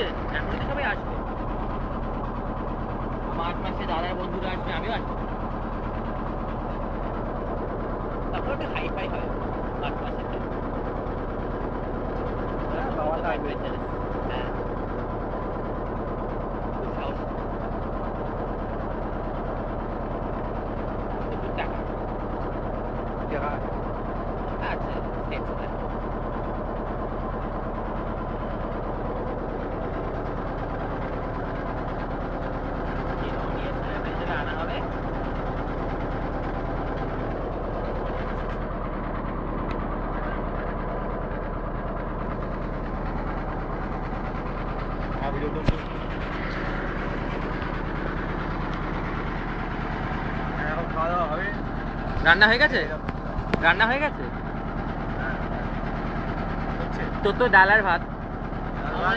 আসছে, এখনই তো সবাই আসবে। মার্চ মাসে দাদার বন্ধুরা আসবে, আমিও আসবো। তারপর একটা হাই ফাই হয় মার্চ মাসে। বাবা থাকবে। হ্যাঁ, খুব সাহস, প্রচুর টাকা আছে, স্টেপস আছে। আনা হবে। এখন খাওয়া দাওয়া হবে। রান্না হয়ে গেছে? রান্না হয়ে গেছে? হচ্ছে। তোর তো ডাল আর ভাত,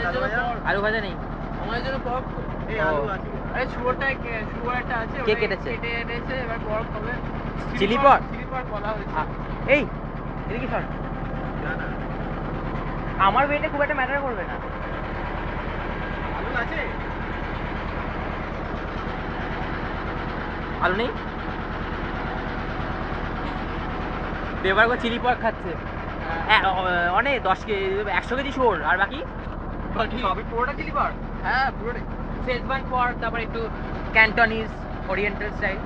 আলু ভাজা? আলু ভাজা নেই। আমাদের জন্য পরক। এই আলু আছে। আরে শুয়োর একটা আছে, কে ওটাই কেটেছে? কেটে এনেছে, এবার পরক হবে। চিলি পট? চিলি পট বলা হয়েছে। এই এদিকে সর, জানা। আমার ওয়েটে খুব একটা ম্যাটার করবে না। আলু আছে? আলু নেই? এবার চিলি পট খাচ্ছে। অনেক 100 কেজি শোর, আর বাকি সবই পুরোটা চিলি পট? হ্যাঁ পুরোটাই। শেজওয়ান পট, তারপর একটু ক্যান্টনিজ ওরিয়েন্টাল স্টাইল।